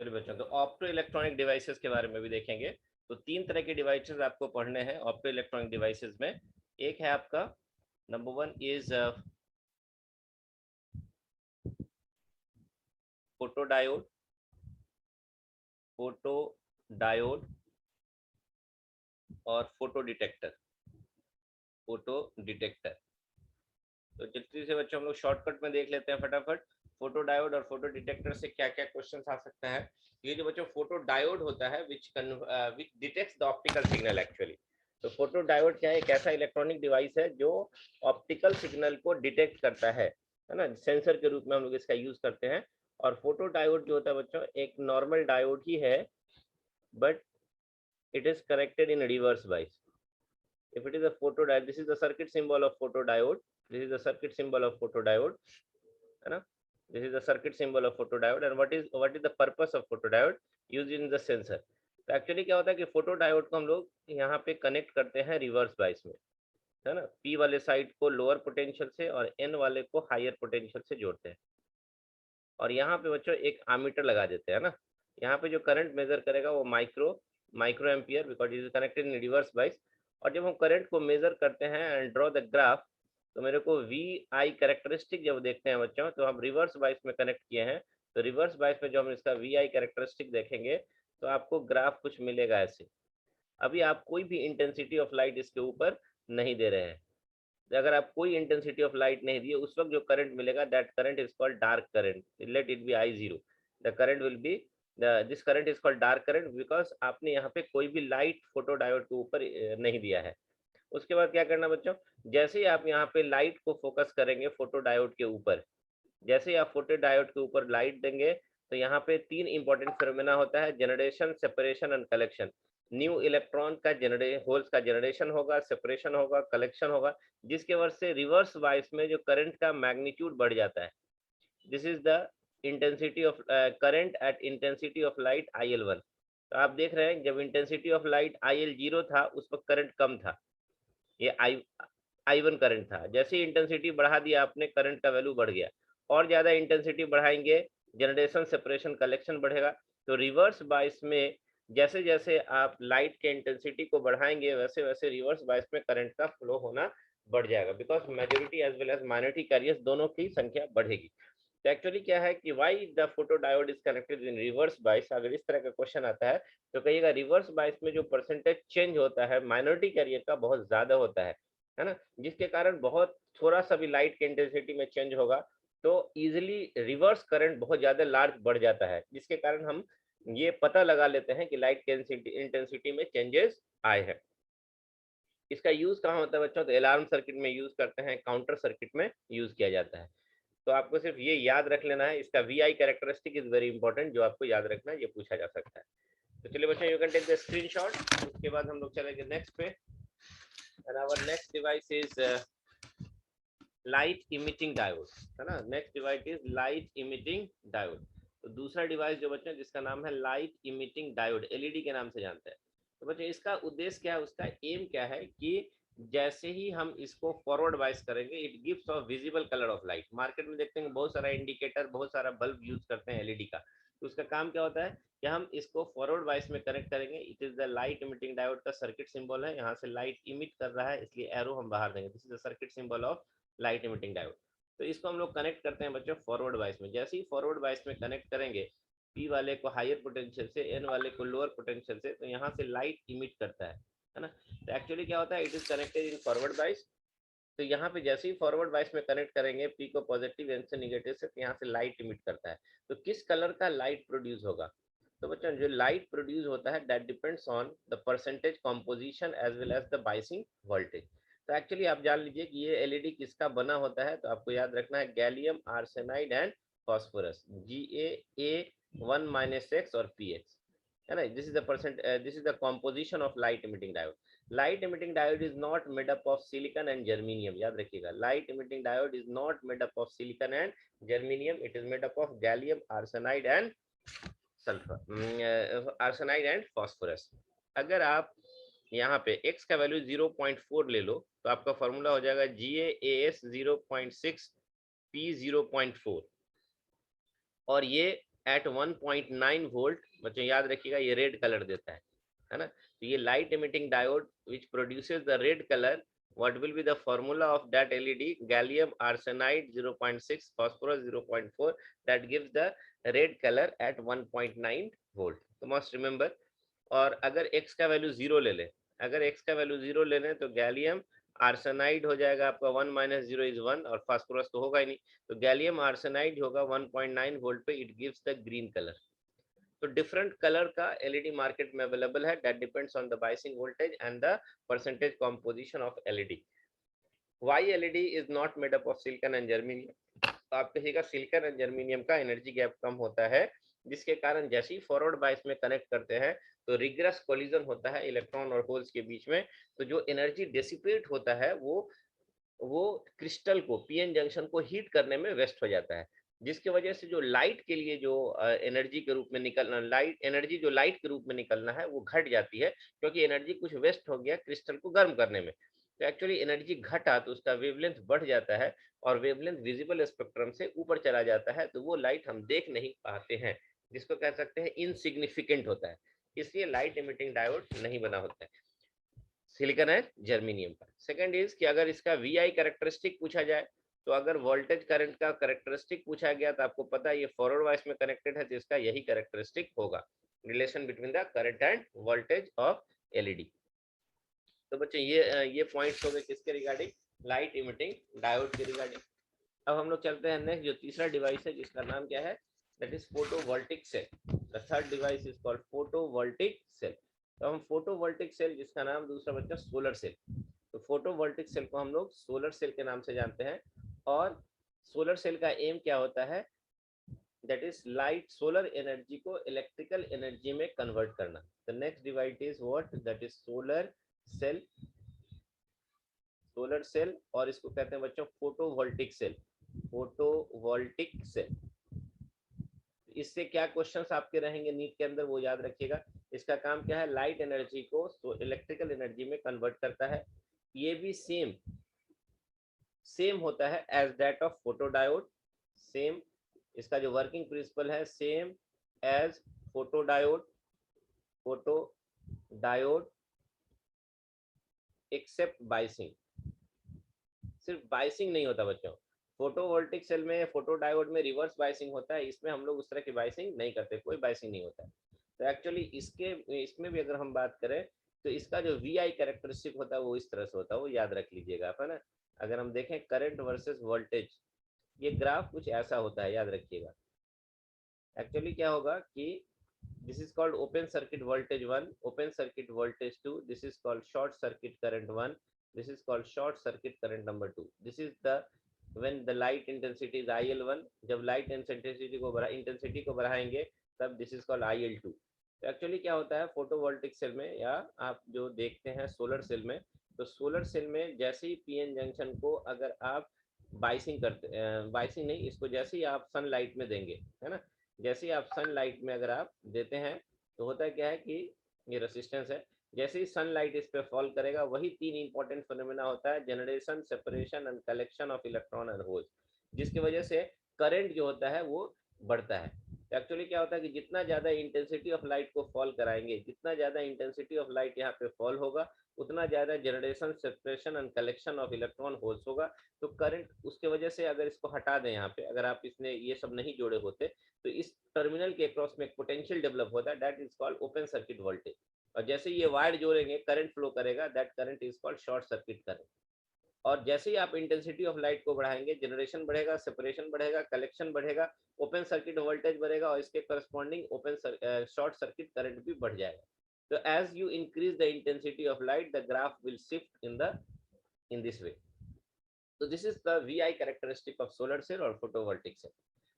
चलिए बच्चों, तो ऑप्टो इलेक्ट्रॉनिक डिवाइसेस के बारे में भी देखेंगे। तो तीन तरह के डिवाइसेस आपको पढ़ने हैं ऑप्टो इलेक्ट्रॉनिक डिवाइसेस में। एक है आपका number one is photo diode, photo diode और फोटो डिटेक्टर, फोटो डिटेक्टर। तो जल्दी से बच्चों हम लोग शॉर्टकट में देख लेते हैं फटाफट। फोटो डायोड और फोटो डिटेक्टर से क्या क्या क्वेश्चन आ सकते हैं। ये जो बच्चों फोटो डायोड होता है which detects the optical signal actually. तो फोटो डायोड क्या है, एक ऐसा इलेक्ट्रॉनिक डिवाइस है जो ऑप्टिकल सिग्नल को डिटेक्ट करता है ना, सेंसर के रूप में हम लोग इसका यूज करते हैं। और फोटो डायोड जो होता है बच्चों एक नॉर्मल डायोड ही है, but it is connected in reverse bias. If it is a photodiode, this is the circuit symbol of photodiode. This is the circuit symbol of photodiode, है ना? This is the circuit symbol of photodiode. And what is the purpose of photodiode? Used in the sensor. तो actually क्या होता है कि photodiode को हम लोग यहाँ पे कनेक्ट करते हैं रिवर्स बाइस में, है ना। पी वाले साइड को लोअर पोटेंशियल से और एन वाले को हायर पोटेंशियल से जोड़ते हैं। और यहाँ पे बच्चों एक आमीटर लगा देते हैं ना। यहाँ पे जो करंट मेजर करेगा वो micro ampere, because is connected in reverse बाइस। और जब हम करंट को मेजर करते हैं एंड ड्रॉ द ग्राफ, तो मेरे को वी आई कैरेक्टरिस्टिक जब देखते हैं बच्चों, तो हम रिवर्स बाइस में कनेक्ट किए हैं। तो रिवर्स बाइस में जो हम इसका वी आई कैरेक्टरिस्टिक देखेंगे तो आपको ग्राफ कुछ मिलेगा ऐसे। अभी आप कोई भी इंटेंसिटी ऑफ लाइट इसके ऊपर नहीं दे रहे हैं। अगर आप कोई इंटेंसिटी ऑफ लाइट नहीं दिए, उस वक्त जो करंट मिलेगा that current is called dark current, let it be I zero. The current will be this current is called dark current because आपने यहाँ पे कोई भी लाइट फोटो डायोड के ऊपर नहीं दिया है। उसके बाद क्या करना बच्चों, जैसे ही आप यहाँ पे लाइट को फोकस करेंगे फोटो डायोड के ऊपर, जैसे ही आप फोटो डायोड के ऊपर लाइट देंगे, तो यहाँ पे तीन इंपॉर्टेंट फिनोमेना होता है, generation, separation and collection. New electron का होल्स का जनरेशन होगा, सेपरेशन होगा, कलेक्शन होगा, जिसके वजह से रिवर्स बाइस में जो करंट का मैग्नीट्यूड बढ़ जाता है। This is the intensity of current eight intensity of light IL1। तो आप देख रहे हैं जब इंटेंसिटी ऑफ लाइट IL0 था उस वक्त करंट कम था, ये I1 करंट था। जैसे ही इंटेंसिटी बढ़ा दिया आपने, करंट का वैल्यू बढ़ गया। और ज्यादा इंटेंसिटी बढ़ाएंगे, जनरेशन, सेपरेशन, कलेक्शन बढ़ेगा। तो रिवर्स बाइस में जैसे जैसे आप लाइट के इंटेंसिटी को बढ़ाएंगे वैसे वैसे रिवर्स बाइस में करंट का फ्लो होना बढ़ जाएगा, because majority as well as minority carriers दोनों की संख्या बढ़ेगी। तो एक्चुअली क्या है कि why the photo diode is connected in reverse bias, अगर इस तरह का क्वेश्चन आता है तो कहिएगा रिवर्स बाइस में जो परसेंटेज चेंज होता है माइनॉरिटी कैरियर का बहुत ज्यादा होता है ना, जिसके कारण बहुत थोड़ा सा भी लाइट के इंटेंसिटी में चेंज होगा तो इजिली रिवर्स करंट बहुत ज्यादा लार्ज बढ़ जाता है, जिसके कारण हम ये पता लगा लेते हैं कि लाइट के इंटेंसिटी में चेंजेस आए हैं। इसका यूज कहाँ होता है बच्चों, तो अलार्म सर्किट में यूज करते हैं, काउंटर सर्किट में यूज किया जाता है। तो आपको सिर्फ ये याद रख लेना है, इसका V I characteristic is very important, जो आपको याद रखना है, ये पूछा जा सकता है। तो चलिए बच्चों, you can take the screenshot. उसके बाद हम लोग चलेंगे नेक्स्ट पे। And our next device is light emitting diode, है ना। Next device is light emitting diode. तो दूसरा डिवाइस जो बच्चों जिसका नाम है लाइट इमिटिंग डायोड, एलईडी के नाम से जानते हैं। तो बच्चों इसका उद्देश्य क्या है, उसका एम क्या है कि जैसे ही हम इसको फॉरवर्ड वाइज करेंगे it gives a visible colour of light. Market में देखते हैं बहुत सारा इंडिकेटर, बहुत सारा बल्ब यूज करते हैं एलईडी का। तो उसका काम क्या होता है कि हम इसको फॉरवर्ड वाइज में कनेक्ट करेंगे। It is the light emitting diode का सर्किट सिंबल है, यहाँ से लाइट इमिट कर रहा है इसलिए एरो हम बाहर देंगे। This is the circuit symbol of light emitting diode. तो इसको हम लोग कनेक्ट करते हैं बच्चों फॉरवर्ड वाइस में। जैसे ही फॉरवर्ड वाइस में कनेक्ट करेंगे पी वाले को हायर पोटेंशियल से, एन वाले को लोअर पोटेंशियल से, तो यहाँ से लाइट इमिट करता है ना। तो एक्चुअली क्या होता है, it is connected in forward bias. तो यहाँ पे जैसे ही फॉरवर्ड वाइस में कनेक्ट करेंगे पी को पॉजिटिव, एन से निगेटिव से, तो यहाँ से लाइट इमिट करता है। तो किस कलर का लाइट प्रोड्यूस होगा, तो बच्चों जो लाइट प्रोड्यूस होता है that depends on the percentage composition as well as the biasing voltage. तो एक्चुअली आप जान लीजिए कि ये एलईडी किसका बना होता है, तो आपको याद रखना है gallium arsenide and phosphorus, GaA1 - और PX, है ना। This is the this is the composition of light emitting diode. Light emitting diode is not made up of silicon and germanium, याद रखिएगा। Light emitting diode is not made up of silicon and germanium, it is made up of gallium arsenide and sulphur, arsenide and phosphorus. अगर आप यहाँ पे x का value 0.4 ले लो तो आपका फॉर्मूला हो जाएगा GaAs 0.6 P 0.4, और ये एट 1.9 वोल्ट, बच्चों याद रखिएगा ये रेड कलर देता है ना। तो ये light emitting diode which produces the red colour, what will be the formula of that LED? Gallium arsenide 0.6, phosphorus 0.4, that gives the red color at 1.9 volt. तो must remember। और अगर x का value 0 ले ले, अगर x का value 0 ले लें तो गैलियम आर्सेनाइड हो जाएगा आपका 1 - 0 = 1, और फास्फोरस तो होगा ही नहीं, तो गैलियम आर्सेनाइड होगा 1.9 वोल्ट पे, it gives the green colour. तो डिफरेंट कलर का एलईडी मार्केट में अवेलेबल है, that depends on the biasing voltage and the percentage composition of LED. Why LED is not made up of silicon and germanium? तो आप कहिएगा silicon and germanium का energy gap कम होता है, जिसके कारण जैसे ही फॉरवर्ड बाइस में कनेक्ट करते हैं तो रिग्रेस कोलिजन होता है इलेक्ट्रॉन और होल्स के बीच में, तो जो एनर्जी डिसिपेट होता है वो क्रिस्टल को, पीएन जंक्शन को हीट करने में वेस्ट हो जाता है, जिसकी वजह से जो लाइट के लिए जो एनर्जी के रूप में निकलना, लाइट एनर्जी जो लाइट के रूप में निकलना है वो घट जाती है, क्योंकि एनर्जी कुछ वेस्ट हो गया क्रिस्टल को गर्म करने में। तो एक्चुअली एनर्जी घटा तो उसका वेवलेंथ बढ़ जाता है, और वेवलेंथ विजिबल स्पेक्ट्रम से ऊपर चला जाता है, तो वो लाइट हम देख नहीं पाते हैं, जिसको कह सकते हैं इनसिग्निफिकेंट होता है, इसलिए लाइट इमिटिंग डायोड नहीं बना होता है सिलिकॉन एंड जर्मेनियम का। सेकंड इज कि अगर इसका वीआई कैरेक्टरिस्टिक पूछा जाए, तो अगर वोल्टेज करंट का कैरेक्टरिस्टिक पूछा गया तो आपको पता है ये फॉरवर्ड वाइस में कनेक्टेड है, तो इसका यही कैरेक्टरिस्टिक होगा, relation between the current end voltage of LED. तो बच्चों ये पॉइंट्स हो गए किसके रिगार्डिंग? लाइट इमिटिंग डायोड के रिगार्डिंग। अब हम लोग चलते हैं नेक्स्ट, जो तीसरा डिवाइस है जिसका नाम क्या है, that is photovoltaic cell. The third device is called photovoltaic cell. तो हम फोटोवोल्टिक सेल, जिसका नाम दूसरा बच्चा सोलर सेल, तो फोटोवोल्टिक सेल को हम लोग सोलर सेल के नाम से जानते हैं। और सोलर सेल का एम क्या होता है? That is light, solar energy को इलेक्ट्रिकल एनर्जी में कन्वर्ट करना। The next device is what? That is solar cell. Solar cell, और इसको कहते हैं बच्चों फोटोवोल्टिक सेल। फोटोवोल्टिक सेल, इससे क्या क्वेश्चंस आपके रहेंगे नीट के अंदर वो याद रखिएगा। इसका काम क्या है? लाइट एनर्जी को इलेक्ट्रिकल एनर्जी में कन्वर्ट करता है। ये भी सेम होता है as that of photodiode. Same इसका जो वर्किंग प्रिंसिपल है same as photodiode. Photodiode except biasing, सिर्फ बाइसिंग नहीं होता बच्चों। फोटोवोल्टिक सेल में, फोटोडायोड में रिवर्स बाइसिंग होता है, इसमें हम लोग उस तरह की बाइसिंग नहीं करते, कोई बाइसिंग नहीं होता है। तो एक्चुअली इसमें भी अगर हम बात करें तो इसका जो वीआई कैरेक्टरिस्टिक होता है वो इस तरह से होता है, वो याद रख लीजिएगा आप, है ना। अगर हम देखें करंट वर्सेस वोल्टेज, ये ग्राफ कुछ ऐसा होता है, याद रखिएगा। एक्चुअली क्या होगा कि this is called open circuit voltage 1, open circuit voltage 2, this is called short circuit current 1, this is called short circuit current number 2, this is the when the light intensity is IL1, जब light intensity को बढ़ाएंगे तब this is called IL2। तो actually क्या होता है photovoltaic cell में, या आप जो देखते हैं सोलर सेल में, तो सोलर सेल में जैसे ही पीएन जंक्शन को अगर आप बाइसिंग करते, बाइसिंग नहीं, इसको जैसे ही आप सनलाइट में देंगे, है ना, जैसे ही आप सनलाइट में अगर आप देते हैं तो होता है क्या है कि ये रेसिस्टेंस है, जैसे ही सनलाइट इस पे फॉल करेगा, वही तीन इंपॉर्टेंट फिनोमेना होता है, generation, separation and collection of electron and holes, जिसकी वजह से करंट जो होता है वो बढ़ता है। तो एक्चुअली क्या होता है कि जितना ज्यादा इंटेंसिटी ऑफ लाइट को फॉल कराएंगे, जितना ज्यादा इंटेंसिटी ऑफ लाइट यहाँ पे फॉल होगा, उतना ज्यादा generation, separation and collection of electron holes होगा। तो करंट, उसके वजह से अगर इसको हटा दें यहाँ पे, अगर आप इसने ये सब नहीं जोड़े होते, तो इस टर्मिनल के अक्रॉस में एक पोटेंशियल डेवलप होता है, that is called open circuit voltage. और जैसे ये वायर जोड़ेंगे, करंट फ्लो करेगा, that current is called short circuit current. और जैसे ही आप इंटेंसिटी ऑफ लाइट को बढ़ाएंगे, जनरेशन बढ़ेगा, सेपरेशन बढ़ेगा, कलेक्शन बढ़ेगा, ओपन सर्किट वोल्टेज बढ़ेगा, और इसके corresponding open short circuit current भी बढ़ जाएगा। तो as you increase the intensity of light, the graph will shift in this way. तो this is the VI characteristic of solar cell और फोटोवोल्टिक सेल।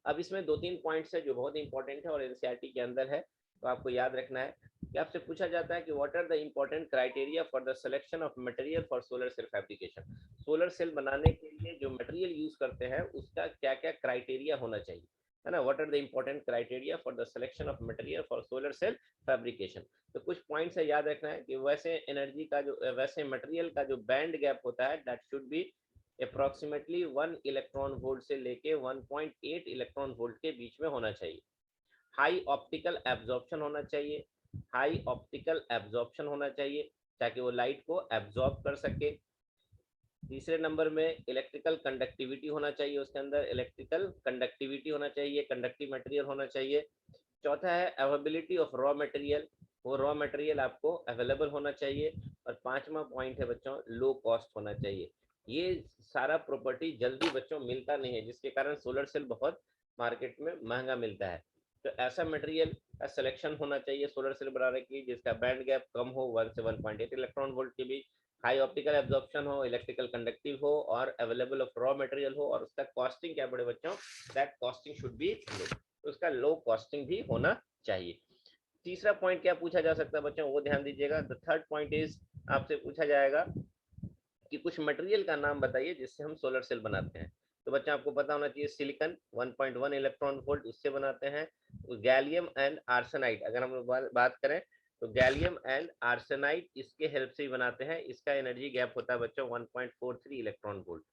अब इसमें दो तीन पॉइंट्स है जो बहुत इंपॉर्टेंट है और एनसीईआरटी के अंदर है, तो आपको याद रखना है कि आपसे पूछा जाता है कि what are the important criteria for the selection of material for solar cell fabrication. Solar cell बनाने के लिए जो मटेरियल यूज करते हैं उसका क्या क्या क्राइटेरिया होना चाहिए, है ना। What are the important criteria for the selection of material for solar cell fabrication. तो कुछ पॉइंट्स है याद रखना है कि वैसे एनर्जी का जो, वैसे मटेरियल का जो बैंड गैप होता है, that should be approximately 1 electron volt से लेके 1.8 इलेक्ट्रॉन वोल्ट के बीच में होना चाहिए। हाई ऑप्टिकल एब्जॉर्प्शन होना चाहिए, हाई ऑप्टिकल एब्जॉर्प्शन होना चाहिए ताकि वो लाइट को एब्जॉर्ब कर सके। तीसरे नंबर में इलेक्ट्रिकल कंडक्टिविटी होना चाहिए, उसके अंदर इलेक्ट्रिकल कंडक्टिविटी होना चाहिए, कंडक्टिव मटेरियल होना चाहिए। चौथा है अवेलेबिलिटी ऑफ रॉ मटेरियल, वो रॉ मटेरियल आपको अवेलेबल होना चाहिए। और पांचवा पॉइंट है बच्चों लो कॉस्ट होना चाहिए। ये सारा प्रॉपर्टी जल्दी बच्चों मिलता नहीं है, जिसके कारण सोलर सेल बहुत मार्केट में महंगा मिलता है। तो ऐसा मटेरियल का सिलेक्शन होना चाहिए सोलर सेल बनाने की जिसका बैंड गैप कम हो 1 से 1.8 इलेक्ट्रॉन वोल्ट के बीच, हाई ऑप्टिकल एब्जॉर्प्शन हो, इलेक्ट्रिकल कंडक्टिव हो और अवेलेबल ऑफ रॉ मटेरियल हो। और उसका कॉस्टिंग क्या पड़े बच्चों, दैट कॉस्टिंग शुड बी लो, उसका लो कॉस्टिंग भी होना चाहिए। तीसरा पॉइंट क्या पूछा जा सकता है बच्चों, वो ध्यान दीजिएगा। द थर्ड पॉइंट इज, आपसे पूछा जाएगा कि कुछ मटेरियल का नाम बताइए जिससे हम सोलर सेल बनाते हैं। तो बच्चा आपको पता होना चाहिए सिलिकॉन 1.1 इलेक्ट्रॉन वोल्ट उससे बनाते हैं। गैलियम एंड आर्सेनाइड अगर हम बात करें तो गैलियम एंड आर्सेनाइड इसके हेल्प से ही बनाते हैं। इसका एनर्जी गैप होता है बच्चों 1.43 इलेक्ट्रॉन वोल्ट।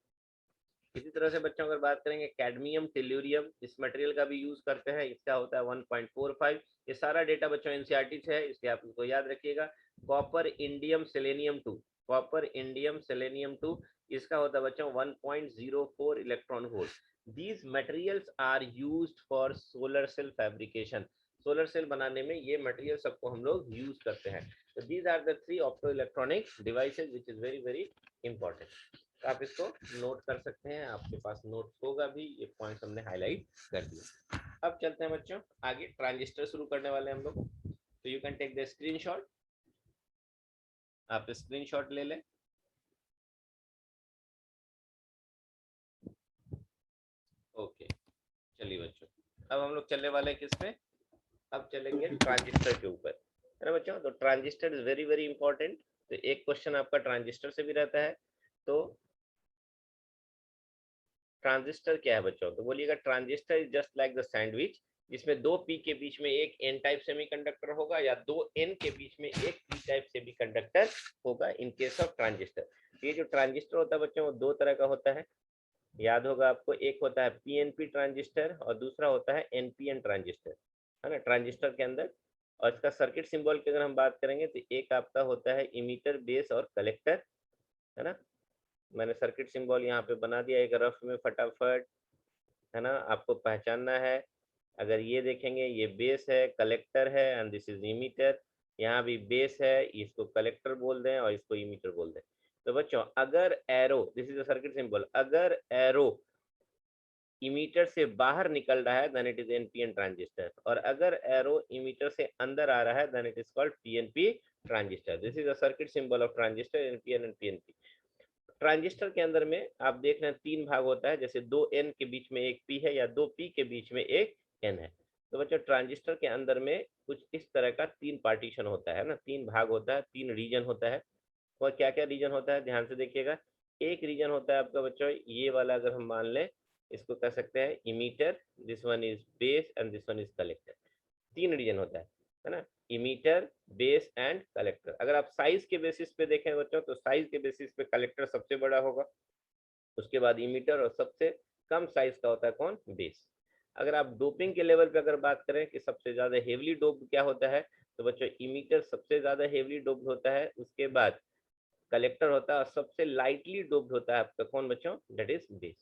इसी तरह से बच्चों अगर बात करेंगे कैडमियम टेल्यूरियम इस मटेरियल का भी यूज करते हैं, इसका होता है 1.45। ये सारा डेटा बच्चों एनसीईआरटी से है, इसलिए आप इसको याद रखिएगा। Copper indium selenium 2, copper indium selenium 2 इसका होता है बच्चों 1.04 electron volt. These materials are used for solar cell fabrication, solar cell बनाने में ये मटेरियल सबको हम लोग यूज करते हैं। तो these are the 3 opto electronic devices which is very very important. तो आप इसको नोट कर सकते हैं, आपके पास नोट होगा भी, ये पॉइंट्स हमने हाईलाइट कर दिए। अब चलते हैं बच्चों आगे, ट्रांजिस्टर शुरू करने वाले हैं हम लोग। तो you can take the screenshot, आप स्क्रीनशॉट ले लें। ओके चलिए बच्चों, अब हम लोग चलने वाले हैं किस पे, अब चलेंगे ट्रांजिस्टर के ऊपर, है ना बच्चों। तो transistor is very very important. तो एक क्वेश्चन आपका ट्रांजिस्टर से भी रहता है। तो ट्रांजिस्टर क्या है बच्चों, तो बोलिएगा transistor is just like the sandwich, जिसमें दो पी के बीच में एक एन टाइप सेमीकंडक्टर होगा या दो एन के बीच में एक पी टाइप सेमीकंडक्टर होगा इन केस ऑफ ट्रांजिस्टर। ये जो ट्रांजिस्टर होता है बच्चों वो दो तरह का होता है, याद होगा आपको, एक होता है पीएनपी ट्रांजिस्टर और दूसरा होता है एनपीएन ट्रांजिस्टर, है ना ट्रांजिस्टर के अंदर। और इसका सर्किट सिंबल की अगर हम बात करेंगे तो एक आपका होता है इमीटर, बेस और कलेक्टर, है ना। मैंने सर्किट सिंबल यहाँ पे बना दिया एक रफ में फटाफट, है ना, आपको पहचानना है। अगर ये देखेंगे ये बेस है, कलेक्टर है एंड दिस इज इमीटर। यहाँ भी बेस है, इसको कलेक्टर बोल दें और इसको इमीटर बोल दें। तो बच्चों अगर arrow, this is the circuit symbol, अगर एरो इमीटर से बाहर निकल रहा है then it is NPN transistor, और अगर एरो इमीटर से अंदर आ रहा है then it is called PNP transistor. This is the circuit symbol of transistor, NPN and PNP. Transistor के अंदर में आप देख रहे हैं तीन भाग होता है, जैसे दो एन के बीच में एक पी है या दो पी के बीच में एक एन है। तो बच्चों ट्रांजिस्टर के अंदर में कुछ इस तरह का तीन पार्टीशन होता है ना, तीन भाग होता है, तीन रीजन होता है। और क्या क्या रीजन होता है ध्यान से देखिएगा। एक रीजन होता है आपका बच्चों ये वाला, अगर हम मान लें इसको कह सकते हैं emitter, this one is base and this one is collector. तीन रीजन होता है ना, इमीटर, बेस एंड कलेक्टर। अगर आप साइज के बेसिस पे देखें बच्चों तो साइज के बेसिस पे कलेक्टर सबसे बड़ा होगा, उसके बाद इमीटर, और सबसे कम साइज का होता है कौन, बेस। अगर आप डोपिंग के लेवल पे अगर बात करें कि सबसे ज्यादा हेवली डोप क्या होता है, तो बच्चों इमीटर सबसे ज्यादा हेवली डोप होता है, उसके बाद कलेक्टर होता है, और सबसे लाइटली डोप्ड होता है आपका कौन बच्चों, दैट इज बेस।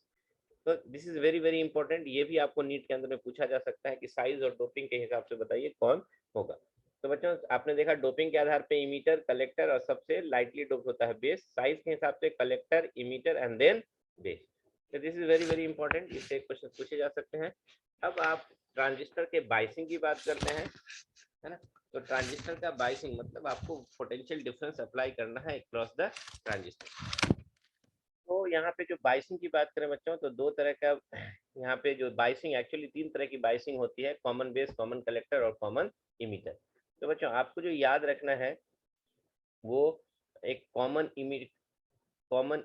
तो this is very very important, ये भी आपको नीट के अंदर में पूछा जा सकता है कि साइज और डोपिंग के हिसाब से बताइए कौन होगा। तो बच्चों आपने देखा डोपिंग के आधार पे इमीटर, कलेक्टर और सबसे लाइटली डोप होता है बेस, साइज के हिसाब से collector, emitter and then base. तो this is very very important, इससे क्वेश्चन पूछे जा सकते हैं। अब आप ट्रांजिस्टर के बाइसिंग की बात करते हैं, है ना। तो ट्रांजिस्टर का बाइसिंग मतलब आपको पोटेंशियल डिफरेंस अप्लाई करना है अक्रॉस द ट्रांजिस्टर। तो यहाँ पे जो बाइसिंग की बात करें बच्चों तो दो तरह का, यहाँ पे जो बाइसिंग एक्चुअली तीन तरह की बाइसिंग होती है, कॉमन बेस, कॉमन कलेक्टर और कॉमन इमीटर। तो बच्चों आपको जो याद रखना है वो एक कॉमन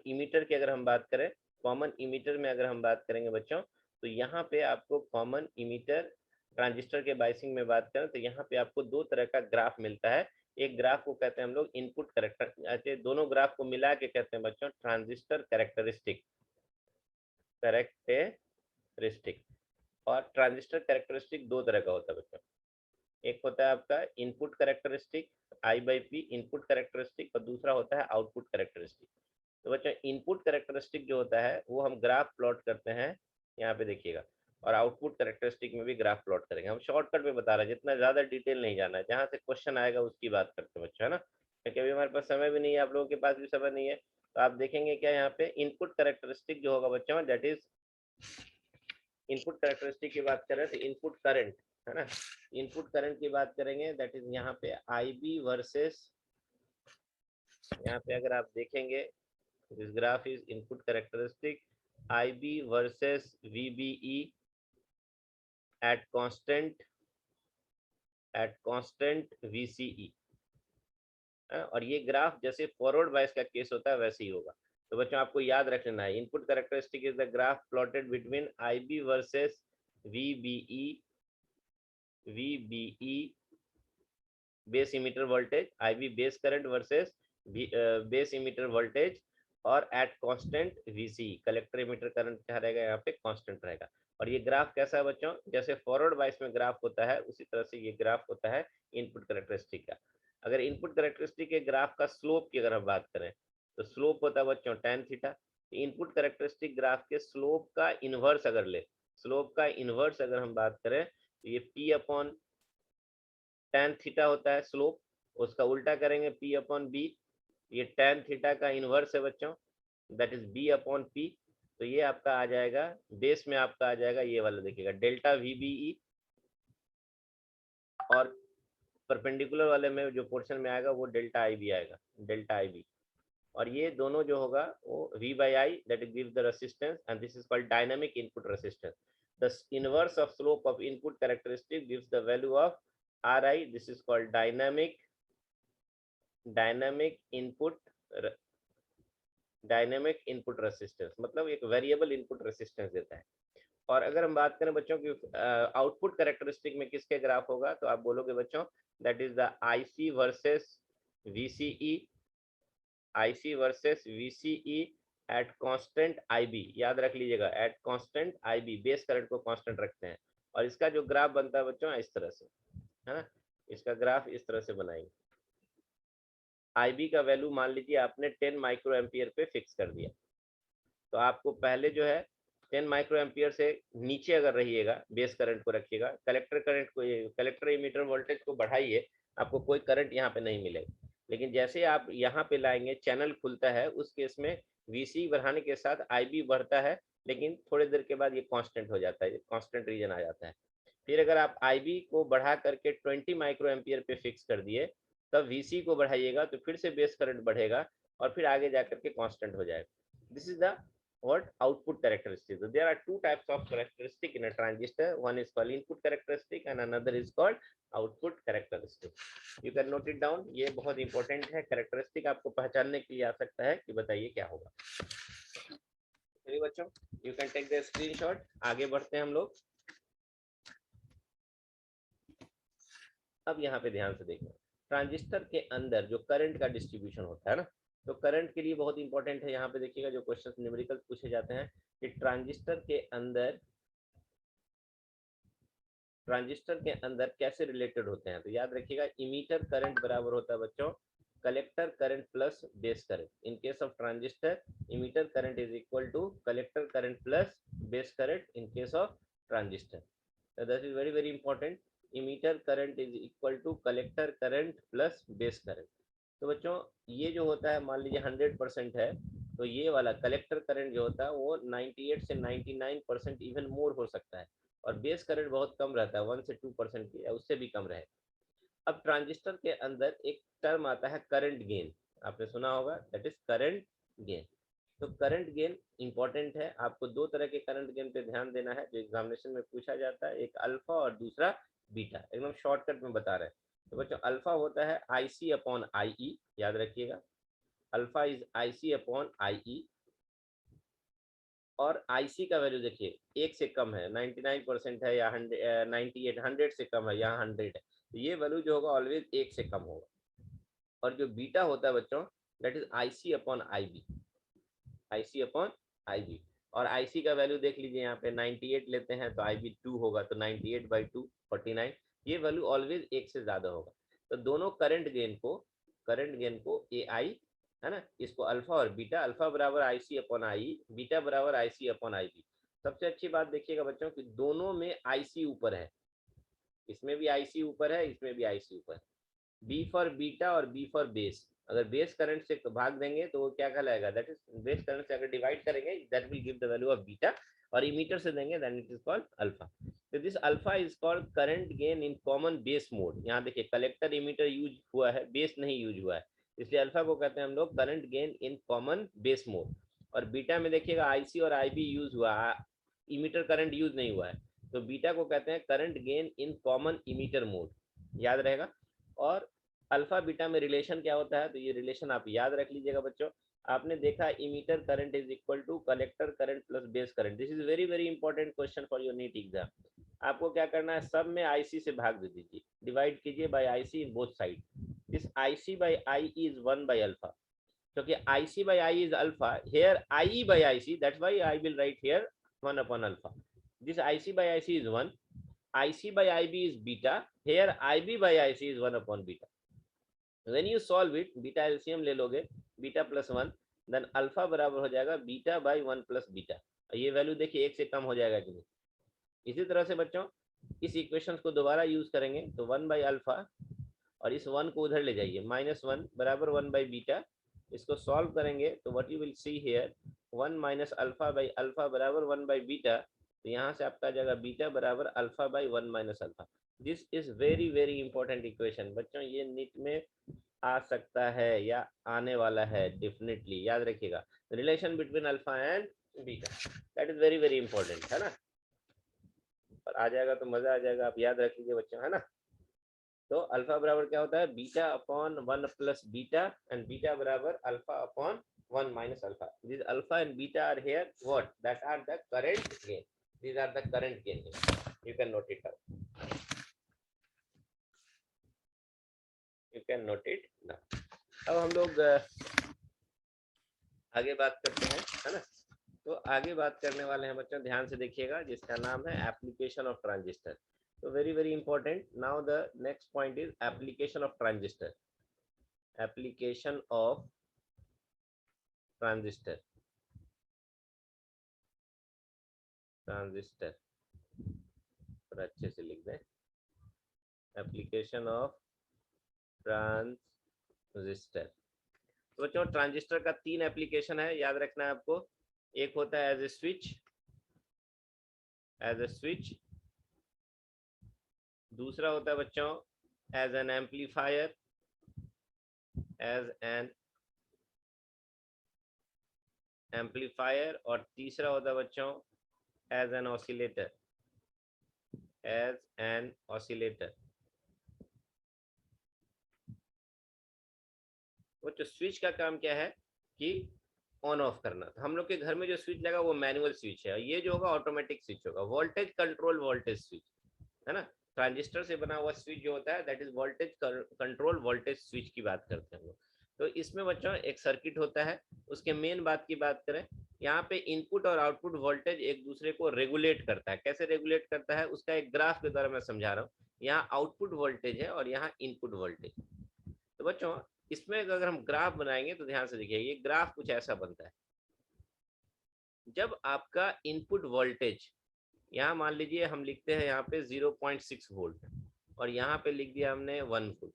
इमीटर की अगर हम बात करें, कॉमन इमीटर में अगर हम बात करेंगे बच्चों तो यहाँ पे आपको कॉमन इमीटर ट्रांजिस्टर के बाइसिंग में बात करें तो यहाँ पे आपको दो तरह का ग्राफ मिलता है। एक ग्राफ को कहते हैं हम लोग इनपुट करेक्टर, दोनों ग्राफ को मिला के कहते हैं बच्चों ट्रांजिस्टर कैरेक्टरिस्टिक, कैरेक्टरिस्टिक। और ट्रांजिस्टर कैरेक्टरिस्टिक दो तरह का होता है बच्चों, एक होता है आपका input characteristic I by P input characteristic, और दूसरा होता है आउटपुट कैरेक्टरिस्टिक। तो बच्चों इनपुट कैरेक्टरिस्टिक जो होता है वो हम ग्राफ प्लॉट करते हैं, यहाँ पे देखिएगा, और आउटपुट कैरेक्टरिस्टिक में भी ग्राफ प्लॉट करेंगे। हम शॉर्टकट में बता रहे हैं, जितना ज्यादा डिटेल नहीं जाना है, जहाँ से क्वेश्चन आएगा उसकी बात करते हैं बच्चों, है ना, क्योंकि अभी हमारे पास समय भी नहीं है, आप लोगों के पास भी समय नहीं है। तो आप देखेंगे क्या यहाँ पे इनपुट कैरेक्टरिस्टिक जो होगा बच्चों, दैट इज इनपुट कैरेक्टरिस्टिक की बात करें तो इनपुट करंट, है ना, इनपुट करंट की बात करेंगे, दैट इज यहाँ पे आई बी वर्सेस, यहाँ पे अगर आप देखेंगे this graph is input characteristic I B versus V B E at constant VCE, और ये ग्राफ जैसे फॉरवर्ड बायस का केस होता है वैसे ही होगा। तो बच्चों आपको याद रख लेना है, input characteristic is the graph plotted between IB versus VBE base emitter voltage, IB base current versus base emitter voltage, और at constant VCE collector emitter current क्या रहेगा यहाँ पे कांस्टेंट रहेगा। और ये ग्राफ कैसा है बच्चों, जैसे फॉरवर्ड बायस में ग्राफ होता है उसी तरह से ये ग्राफ होता है इनपुट कैरेक्टरिस्टिक का। अगर इनपुट कैरेक्टरिस्टिक के ग्राफ का स्लोप की अगर हम बात करें तो स्लोप होता है बच्चों tan theta. Input characteristic graph के स्लोप का इनवर्स अगर ले, स्लोप का इनवर्स अगर हम बात करें तो ये P अपॉन tan थीटा होता है स्लोप, उसका उल्टा करेंगे P अपॉन B, ये tan थीटा का इनवर्स है बच्चों, that is B upon P। तो ये आपका आ जाएगा बेस में, आपका आ जाएगा ये वाला देखिएगा डेल्टा VBE, और परपेंडिकुलर वाले में जो पोर्शन में आएगा वो डेल्टा IB आएगा, डेल्टा IB। और ये दोनों जो होगा वो V by I that gives the resistance and this is called dynamic input resistance. The inverse of slope of input characteristic gives the value of Ri. This is called dynamic input resistance, मतलब एक variable input resistance देता है। और अगर हम बात करें बच्चों की आउटपुट कैरेक्टरिस्टिक में किसके ग्राफ होगा, तो आप बोलोगे बच्चों that is the IC versus VCE at constant IB, याद रख लीजिएगा at constant IB, base current को कांस्टेंट रखते हैं। और इसका जो ग्राफ बनता है बच्चों इस तरह से, है ना, इसका ग्राफ इस तरह से बनाएंगे। IB का वैल्यू मान लीजिए आपने 10 माइक्रो एम्पियर पे फिक्स कर दिया, तो आपको पहले जो है 10 माइक्रो एम्पियर से नीचे अगर रहिएगा बेस करंट को रखिएगा, कलेक्टर करंट को, कलेक्टर इमीटर वोल्टेज को बढ़ाइए, आपको कोई करंट यहाँ पे नहीं मिलेगा। लेकिन जैसे आप यहाँ पे लाएंगे चैनल खुलता है, उस केस में VC बढ़ाने के साथ IB बढ़ता है, लेकिन थोड़ी देर के बाद ये कांस्टेंट हो जाता है, कांस्टेंट रीजन आ जाता है। फिर अगर आप IB को बढ़ा करके 20 माइक्रो एम्पियर पे फिक्स कर दिए, तब VC को बढ़ाइएगा तो फिर से बेस करंट बढ़ेगा और फिर आगे जाकर के कांस्टेंट हो जाएगा। This is the what output characteristic. So there are two types of characteristic in a transistor, one is called input characteristic and another is called output characteristic. You can note it down, ये बहुत important है, characteristic आपको पहचानने के लिए आ सकता है कि बताइए क्या होगा। चलिए बच्चों you can take the screenshot, आगे बढ़ते हैं हम लोग। अब यहाँ पे ध्यान से देखना, ट्रांजिस्टर के अंदर जो करंट का डिस्ट्रीब्यूशन होता है ना, तो करंट के लिए बहुत इंपॉर्टेंट है। यहाँ पे देखिएगा जो क्वेश्चन न्यूमेरिकल पूछे जाते हैं कि ट्रांजिस्टर के अंदर कैसे रिलेटेड होते हैं, तो याद रखिएगा इमीटर करंट बराबर होता है बच्चों collector current plus base current. In case of transistor emitter current is equal to collector current plus base current in case of transistor. That is very very important, emitter current is equal to collector current plus base current. तो बच्चों ये जो होता है मान लीजिए 100% है, तो ये वाला कलेक्टर करंट जो होता है वो 98 से 99% इवन मोर हो सकता है, और बेस करंट बहुत कम रहता है 1 से 2% की, उससे भी कम रहे। अब ट्रांजिस्टर के अंदर एक टर्म आता है करंट गेन, आपने सुना होगा, दैट इज करंट गेन। तो करंट गेन इंपॉर्टेंट है, आपको दो तरह के करंट गेन पे ध्यान देना है जो एग्जामिनेशन में पूछा जाता है, एक अल्फा और दूसरा बीटा, एकदम शॉर्टकट में बता रहे हैं। तो बच्चों अल्फा होता है IC अपॉन IE, याद रखिएगा alpha is IC upon IE, और IC का वैल्यू देखिए एक से कम है, 99% है या 98, 100 से कम है या 100 है, तो ये वैल्यू जो होगा ऑलवेज एक से कम होगा। और जो बीटा होता है बच्चों that is IC upon IB, IC upon IB। और IC का वैल्यू देख लीजिए, यहाँ पे 98 लेते हैं तो IB 2 होगा, तो 98/2 49, ये वैल्यू ऑलवेज 1 से ज्यादा होगा। तो दोनों करंट गेन को AI है ना, इसको अल्फा और बीटा, अल्फा बराबर IC अपॉन IE, बीटा बराबर IC अपॉन IB। सबसे अच्छी बात देखिएगा बच्चों कि दोनों में IC ऊपर है, इसमें भी IC ऊपर है, इसमें भी IC ऊपर है। बी फॉर बीटा और बी फॉर बेस, अगर बेस करंट से भाग देंगे तो वो क्या कहलाएगा, दैट इज बेस करंट से अगर डिवाइड करेंगे that will give the value of beta, और इमीटर से देंगे then it is called alpha. तो this alpha is called current gain in common base mode. यहाँ देखिए कलेक्टर इमीटर यूज हुआ है, बेस नहीं यूज हुआ है, इसलिए अल्फा को कहते हैं हम लोग current gain in common base mode. और बीटा में देखिएगा IC और IB यूज हुआ, इमीटर करंट यूज नहीं हुआ है, तो बीटा को कहते हैं current gain in common emitter mode, याद रहेगा। और अल्फा बीटा में रिलेशन क्या होता है, तो ये रिलेशन आप याद रख लीजिएगा बच्चों। आपने देखा emitter current is equal to collector current plus base current. This is very very important question for your NEET exam. आपको क्या करना है, सब में IC से भाग दे दीजिए, डिवाइड कीजिए by IC in both side. This IC by I is 1 by alpha, क्योंकि IC by I is alpha, here IE by IC, that's why I will write here 1 upon alpha. This IC by IC is 1, IC by IB is beta, here IB by IC is 1 upon beta. When you solve it, beta LCM ले लोगे, beta plus 1, then alpha बराबर हो जाएगा beta by 1 plus beta. ये value देखिए 1 से कम हो जाएगा कि नहीं। इसी तरह से बच्चों इस इक्वेशन को दोबारा यूज करेंगे, तो 1 बाई अल्फा, और इस 1 को उधर ले जाइए, -1 बराबर 1 बाई बीटा। इसको सॉल्व करेंगे तो what you will see here, 1 minus alpha by alpha बराबर 1 बाई बीटा, तो यहाँ से आपका जाएगा बीटा बराबर alpha by 1 minus alpha. This is very very important equation बच्चों, ये नीट में आ सकता है या आने वाला है डेफिनेटली, याद रखिएगा। Relation between alpha and beta, that is very very important, है ना। पर आ जाएगा तो मजा आ जाएगा, आप याद रख लीजिए बच्चों, है ना। तो अल्फा बराबर क्या होता है, beta upon 1 plus beta, and beta बराबर alpha upon 1 minus alpha. This alpha and beta are here what, that are the current gain, these are the current gain, you can note it down, you can note it now. अब हम लोग आगे बात करते हैं, है ना। तो आगे बात करने वाले हैं बच्चों, ध्यान से देखिएगा, जिसका नाम है एप्लीकेशन ऑफ ट्रांजिस्टर। तो very very important. Now the next point is application of transistor, application of transistor, transistor थोड़ा अच्छे से लिख दें, एप्लीकेशन ऑफ ट्रांजिस्टर। तो बच्चों ट्रांजिस्टर का 3 एप्लीकेशन है, याद रखना है आपको। एक होता है एज ए स्विच, दूसरा होता है बच्चों एज एन एम्पलीफायर, और तीसरा होता है बच्चों एज एन ऑसिलेटर, बच्चों स्विच का काम क्या है कि ऑन ऑफ करना। तो हम लोग के घर में जो स्विच लगा वो मैनुअल स्विच है, और ये जो होगा ऑटोमेटिक स्विच होगा, वोल्टेज कंट्रोल वोल्टेज स्विच, है ना। ट्रांजिस्टर से बना हुआ स्विच जो होता है that is voltage control voltage switch की बात करते हैं हम लोग। तो इसमें बच्चों एक सर्किट होता है, उसके मेन बात की बात करें, यहाँ पे इनपुट और आउटपुट वोल्टेज एक दूसरे को रेगुलेट करता है। कैसे रेगुलेट करता है, उसका एक ग्राफ के द्वारा मैं समझा रहा हूँ। यहाँ आउटपुट वोल्टेज है और यहाँ इनपुट वोल्टेज। तो बच्चों इसमें अगर हम ग्राफ बनाएंगे तो ध्यान से देखिए, ये ग्राफ कुछ ऐसा बनता है। जब आपका इनपुट वोल्टेज, यहाँ मान लीजिए हम लिखते हैं यहाँ पे 0.6 वोल्ट, और यहाँ पे लिख दिया हमने 1 वोल्ट।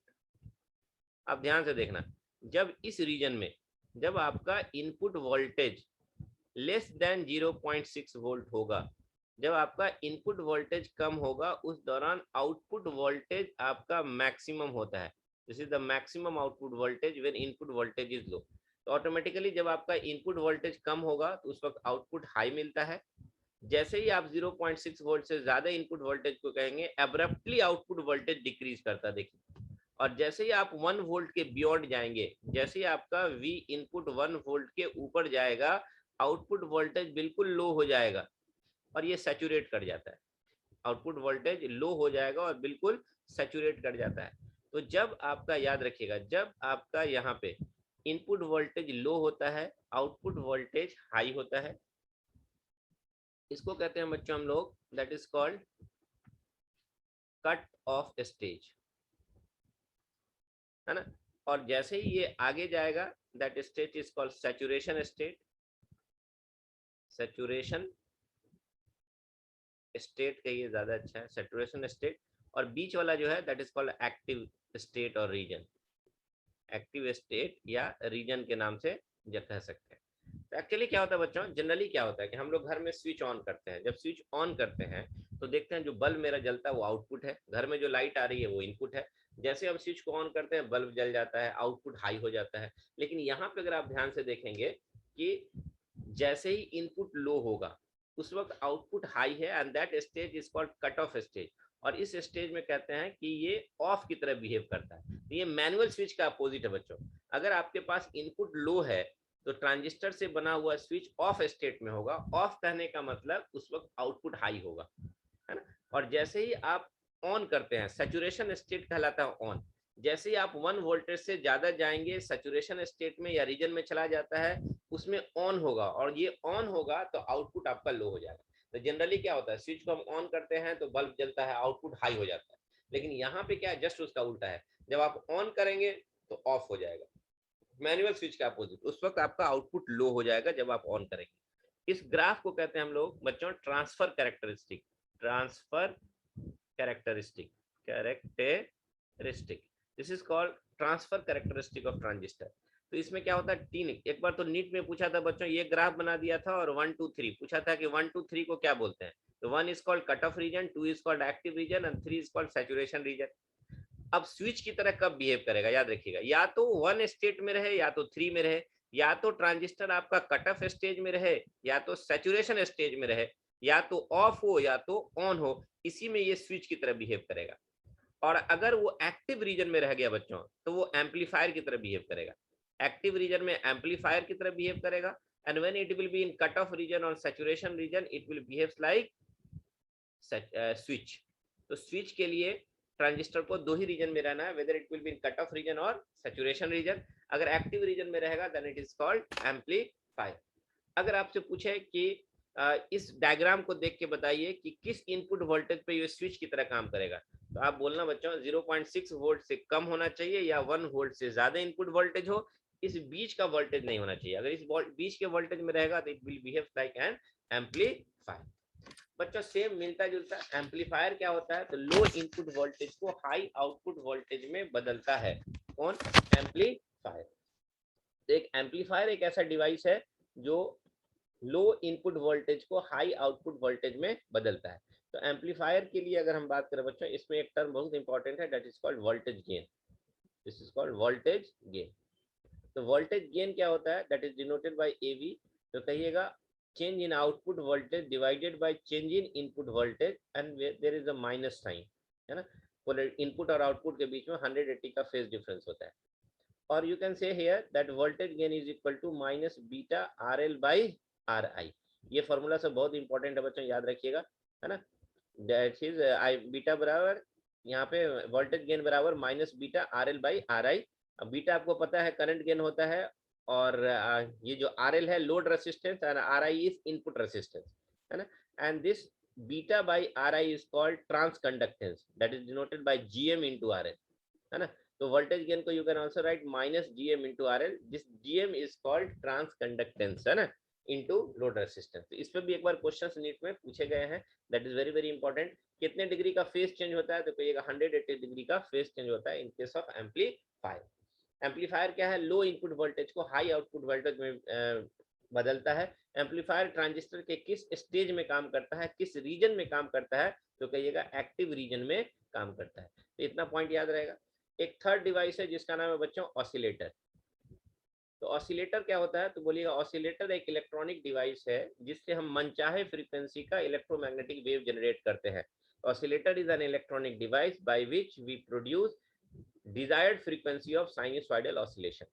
अब ध्यान से देखना, जब इस रीजन में जब आपका input voltage less than 0.6 volt होगा, जब आपका इनपुट वोल्टेज कम होगा, उस दौरान आउटपुट वोल्टेज आपका मैक्सिमम होता है। This is the maximum output voltage when input voltage is low. तो ऑटोमेटिकली जब आपका इनपुट वोल्टेज कम होगा तो उस वक्त आउटपुट हाई मिलता है। जैसे ही आप 0.6 वोल्ट से ज्यादा इनपुट वोल्टेज को कहेंगे, एब्रप्टली आउटपुट वोल्टेज डिक्रीज करता, देखिए। और जैसे ही आप 1 वोल्ट के बियॉन्ड जाएंगे, जैसे ही आपका V इनपुट 1 वोल्ट के ऊपर जाएगा, आउटपुट वोल्टेज बिल्कुल लो हो जाएगा और ये सैचुरेट कर जाता है। आउटपुट वोल्टेज लो हो जाएगा और बिल्कुल सैचुरेट कर जाता है। तो जब आपका, याद रखिएगा, जब आपका यहाँ पे इनपुट वोल्टेज लो होता है, आउटपुट वोल्टेज हाई होता है। इसको कहते हैं बच्चों हम लोग, that is called cut of stage, है ना। और जैसे ही ये आगे जाएगा, that state is called saturation state, saturation state कहिए ज्यादा अच्छा है, सैचुरेशन स्टेट। और बीच वाला जो है that is called active state और रीजन, एक्टिव स्टेट या रीजन के नाम से जो कह सकते हैं। तो एक्चुअली क्या होता है बच्चों, जनरली क्या होता है कि हम लोग घर में स्विच ऑन करते हैं, जब स्विच ऑन करते हैं तो देखते हैं जो बल्ब मेरा जलता है वो आउटपुट है, घर में जो लाइट आ रही है वो इनपुट है। जैसे हम स्विच को ऑन करते हैं बल्ब जल जाता है, आउटपुट हाई हो जाता है। लेकिन यहाँ पे अगर आप ध्यान से देखेंगे कि जैसे ही इनपुट लो होगा उस वक्त आउटपुट हाई है, and that stage is called cut of stage. और इस स्टेज में कहते हैं कि ये ऑफ की तरह बिहेव करता है। तो ये मैनुअल स्विच का अपोजिट है बच्चों। अगर आपके पास इनपुट लो है तो ट्रांजिस्टर से बना हुआ स्विच ऑफ स्टेट में होगा। ऑफ कहने का मतलब उस वक्त आउटपुट हाई होगा, है ना। और जैसे ही आप ऑन करते हैं, सैचुरेशन स्टेट कहलाता है ऑन। जैसे ही आप 1 वोल्टेज से ज्यादा जाएंगे सैचुरेशन स्टेट में या रीजन में चला जाता है, उसमें ऑन होगा, और ये ऑन होगा तो आउटपुट आपका लो हो जाएगा। तो जनरली क्या होता है, स्विच को हम ऑन करते हैं तो बल्ब जलता है, आउटपुट हाई हो जाता है। लेकिन यहाँ पे क्या है, जस्ट उसका उल्टा है, जब आप ऑन करेंगे तो ऑफ हो जाएगा। मैनुअल स्विच का अपोजिट, उस वक्त आपका आउटपुट लो हो जाएगा जब आप ऑन करेंगे। इस ग्राफ को कहते हैं हम लोग बच्चों transfer characteristic, transfer characteristic, characteristic, this is called transfer characteristic of transistor. तो इसमें क्या होता है, तीन, एक बार तो नीट में पूछा था बच्चों, ये ग्राफ बना दिया था और 1 2 3 पूछा था कि 1 2 3 को क्या बोलते हैं। तो 1 is called cut off region, 2 is called active region and 3 is called saturation region. अब स्विच की तरह कब बिहेव करेगा, याद रखिएगा, या तो 1 स्टेट में रहे या तो 3 में रहे, या तो ट्रांजिस्टर आपका कट ऑफ स्टेज में रहे या तो सैचुरेशन स्टेज में रहे, या तो ऑफ हो या तो ऑन हो, इसी में ये स्विच की तरह बिहेव करेगा। और अगर वो एक्टिव रीजन में रह गया बच्चों तो वो एम्पलीफायर की तरह बिहेव करेगा। एक्टिव रीजन में एम्पलीफायर की तरह बिहेव करेगा, and when it will be in cut off region और saturation region it will behave like switch. तो स्विच के लिए ट्रांजिस्टर को दो ही रीजन में रहना है, whether it will be in cut off region और सैचुरेशन रीजन। अगर एक्टिव रीजन में रहेगा then it is called amplifier. अगर आपसे पूछे कि इस डायग्राम को देख के बताइए कि किस इनपुट वोल्टेज पे ये स्विच की तरह काम करेगा, तो आप बोलना बच्चों 0.6 वोल्ट से कम होना चाहिए या 1 वोल्ट से ज्यादा इनपुट वोल्टेज हो, इस बीच का वोल्टेज नहीं होना चाहिए। अगर इस बीच के वोल्टेज में रहेगा तो it will behave like an amplifier. बच्चों सेम मिलता जुलता। एम्पलीफायर क्या होता है, तो लो इनपुट वोल्टेज को हाई आउटपुट वोल्टेज में बदलता है। कौन, एम्पलीफायर। तो एक एम्पलीफायर एक ऐसा डिवाइस है जो लो इनपुट वोल्टेज को हाई आउटपुट वोल्टेज में बदलता है। तो एम्पलीफायर के लिए अगर हम बात करें बच्चों, इसमें एक टर्म बहुत इंपॉर्टेंट है, that is called voltage gain. This is called voltage gain. तो वोल्टेज गेन क्या होता है, that is denoted by AV. तो कहिएगा change in output voltage divided by change in input voltage and there is a minus sign, है ना। Input और output के बीच में 180 का फेज डिफरेंस होता है। और you can see here that voltage gain is equal to minus beta R L by R I. ये फॉर्मूला सब बहुत इंपॉर्टेंट है बच्चों, याद रखिएगा, है ना। दैट इज आई बीटा बराबर, यहाँ पे वोल्टेज गेन बराबर minus beta R L by R I. Beta आपको पता है करंट गेन होता है, और ये जो आर एल है लोड रेसिस्टेंस और R I is input resistance, है ना। And this beta by R I is called transconductance, that is denoted by G M into R L, है ना। तो वोल्टेज गेन को you can also write minus GM into R L, this GM is called transconductance, है ना, into load resistance. तो इस पर भी एक बार क्वेश्चन नीट में पूछे गए हैं, that is very very important. कितने डिग्री का फेज चेंज होता है, तो कहिएगा 180 डिग्री का फेज चेंज होता है इन केस ऑफ एम्पलीफायर। एम्पलीफायर क्या है, लो इनपुट वोल्टेज को हाई आउटपुट वोल्टेज में बदलता है। एम्पलीफायर ट्रांजिस्टर के किस स्टेज में काम करता है, किस रीजन में काम करता है, तो कहिएगा एक्टिव रीजन में काम करता है। तो इतना पॉइंट याद रहेगा। एक थर्ड डिवाइस है जिसका नाम है बच्चों ऑसिलेटर। तो ऑसिलेटर क्या होता है, तो बोलिएगा ऑसिलेटर एक इलेक्ट्रॉनिक डिवाइस है जिससे हम मनचाहे फ्रीक्वेंसी का इलेक्ट्रोमैग्नेटिक वेव जनरेट करते हैं। Oscillator is an electronic device by which we produce desired frequency of sinusoidal oscillation।